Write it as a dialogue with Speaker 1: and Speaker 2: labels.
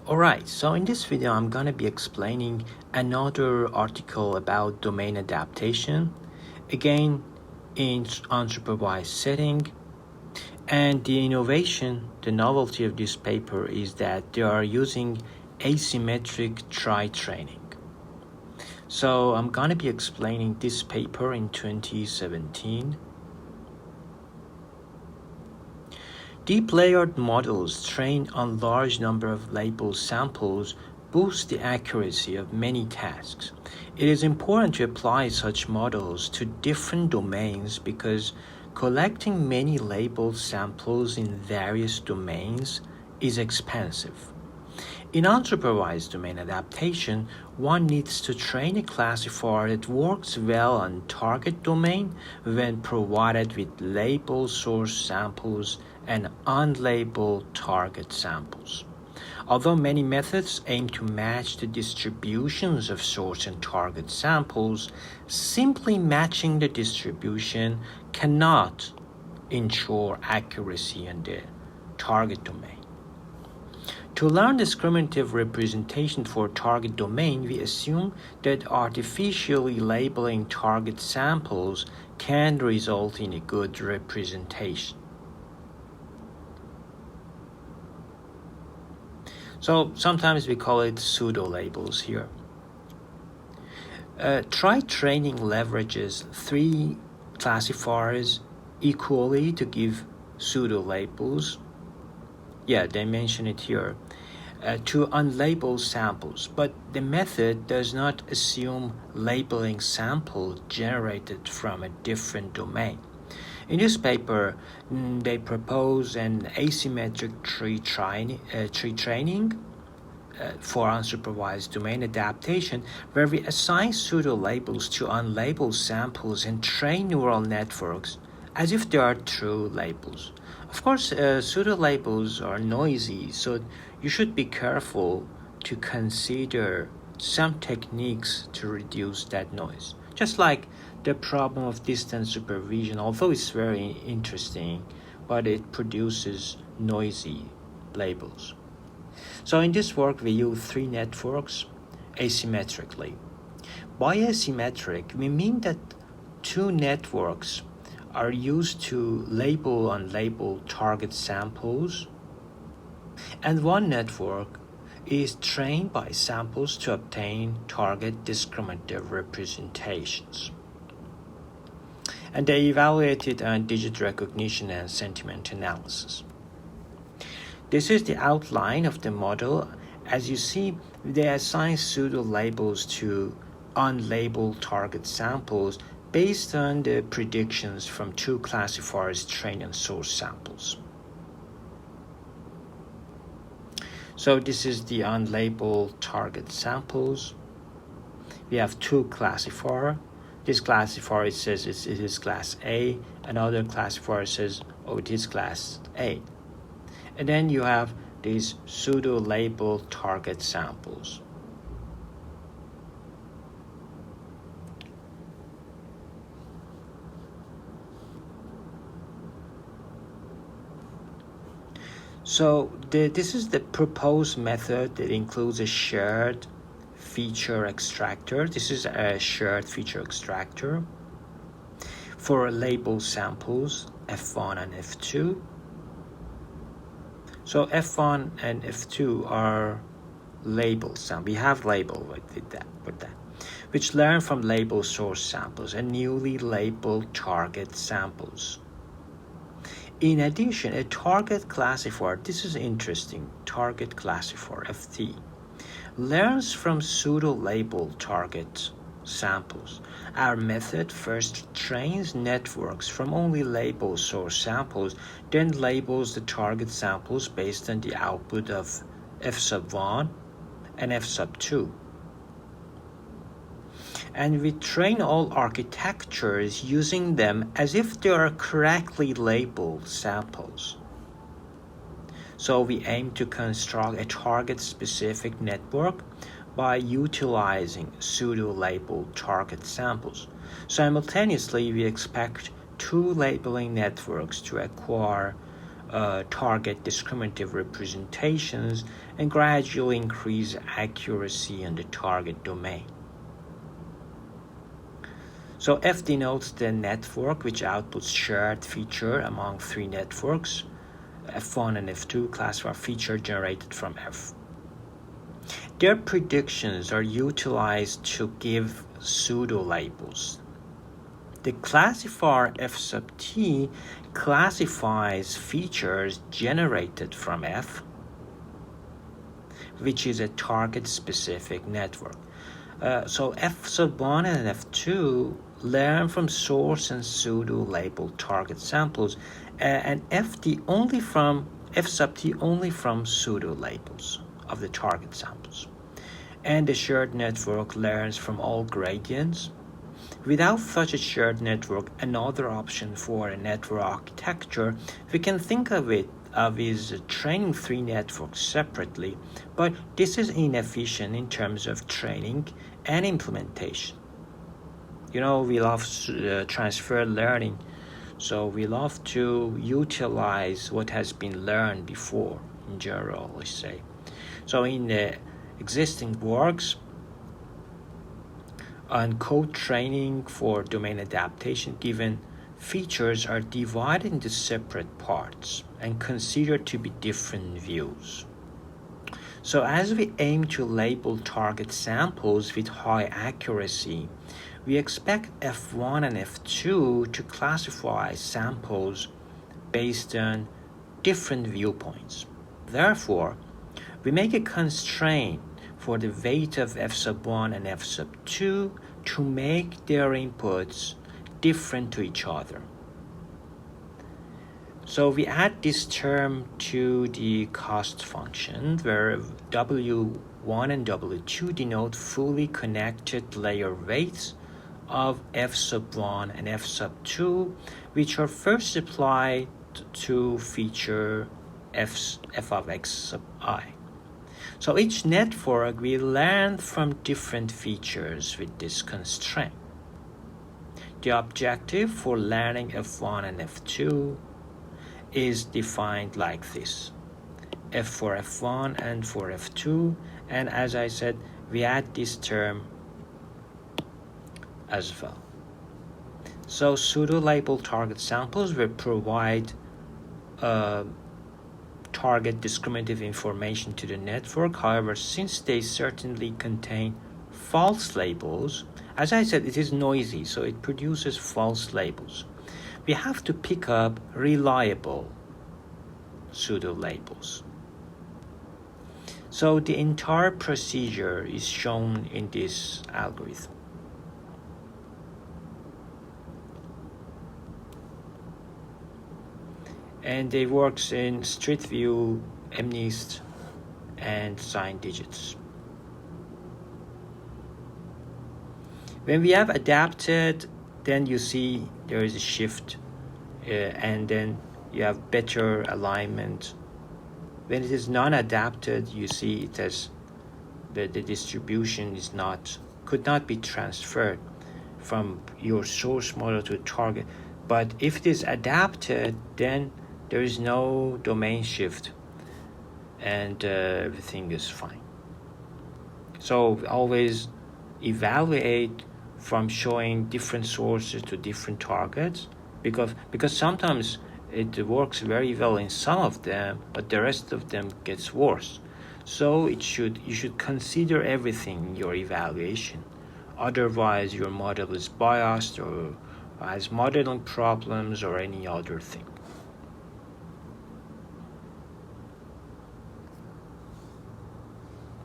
Speaker 1: Alright, so in this video I'm gonna be explaining another article about domain adaptation, again in unsupervised setting. And the innovation, the novelty of this paper is that they are using asymmetric training. So I'm gonna be explaining this paper in 2017. Deep layered models trained on large number of label samples boost the accuracy of many tasks. It is important to apply such models to different domains because collecting many labeled samples in various domains is expensive. In unsupervised domain adaptation, one needs to train a classifier that works well on target domain when provided with labeled source samples and unlabeled target samples. Although many methods aim to match the distributions of source and target samples, simply matching the distribution cannot ensure accuracy in the target domain. To learn discriminative representation for target domain, we assume that artificially labeling target samples can result in a good representation. So sometimes we call it pseudo-labels here. Training leverages three classifiers equally to give pseudo-labels. Yeah, they mention it here. To unlabeled samples, but the method does not assume labeling sample generated from a different domain. In this paper, they propose an asymmetric tree training for unsupervised domain adaptation, where we assign pseudo-labels to unlabeled samples and train neural networks as if they are true labels. Of course, pseudo-labels are noisy, so you should be careful to consider some techniques to reduce that noise. Just like the problem of distance supervision, although it's very interesting, but it produces noisy labels. So in this work, we use three networks asymmetrically. By asymmetric, we mean that two networks are used to label unlabeled target samples, and one network is trained by samples to obtain target discriminative representations. And they evaluated on digit recognition and sentiment analysis. This is the outline of the model. As you see, they assign pseudo-labels to unlabeled target samples based on the predictions from two classifiers trained on source samples. So this is the unlabeled target samples. We have two classifiers. This classifier says it is class A, another classifier says, oh, it is class A. And then you have these pseudo-labeled target samples. So this is the proposed method that includes a shared feature extractor. This is a shared feature extractor for label samples F1 and F2. So F1 and F2 are label samples. We have label with that, which learn from label source samples and newly labeled target samples. In addition, a target classifier, this is interesting, target classifier, FT, learns from pseudo-labeled target samples. Our method first trains networks from only labeled source samples, then labels the target samples based on the output of F sub 1 and F sub 2. And we train all architectures using them as if they are correctly labeled samples. So we aim to construct a target-specific network by utilizing pseudo-labeled target samples. Simultaneously, we expect two labeling networks to acquire target discriminative representations and gradually increase accuracy in the target domain. So F denotes the network which outputs shared feature among three networks. F1 and F2 classify feature generated from F. Their predictions are utilized to give pseudo-labels. The classifier F sub t classifies features generated from F, which is a target-specific network. So F sub 1 and F2 learn from source and pseudo-labeled target samples, and F sub t only from pseudo-labels of the target samples. And the shared network learns from all gradients. Without such a shared network, another option for a network architecture we can think of is training three networks separately, but this is inefficient in terms of training and implementation. We love transfer learning, so we love to utilize what has been learned before in general, let's say. So in the existing works on code training for domain adaptation, given features are divided into separate parts and considered to be different views. So as we aim to label target samples with high accuracy, we expect F1 and F2 to classify samples based on different viewpoints. Therefore, we make a constraint for the weight of F sub 1 and F sub 2 to make their inputs different to each other. So we add this term to the cost function where W1 and W2 denote fully connected layer weights of F sub 1 and F sub 2, which are first applied to feature F of X sub I. So each network will learn from different features with this constraint. The objective for learning F1 and F2 is defined like this: F for F1 and for F2, and as I said, we add this term as well. So pseudo-labeled target samples will provide target discriminative information to the network. However, since they certainly contain false labels, as I said, it is noisy, so it produces false labels. We have to pick up reliable pseudo-labels. So the entire procedure is shown in this algorithm. And it works in Street View, MNIST, and Sign Digits. When we have adapted, then you see there is a shift, and then you have better alignment. When it is non-adapted, you see it as the distribution could not be transferred from your source model to target. But if it is adapted, then there is no domain shift, and everything is fine. So always evaluate from showing different sources to different targets, because sometimes it works very well in some of them, but the rest of them gets worse. So you should consider everything in your evaluation. Otherwise, your model is biased or has modeling problems or any other thing.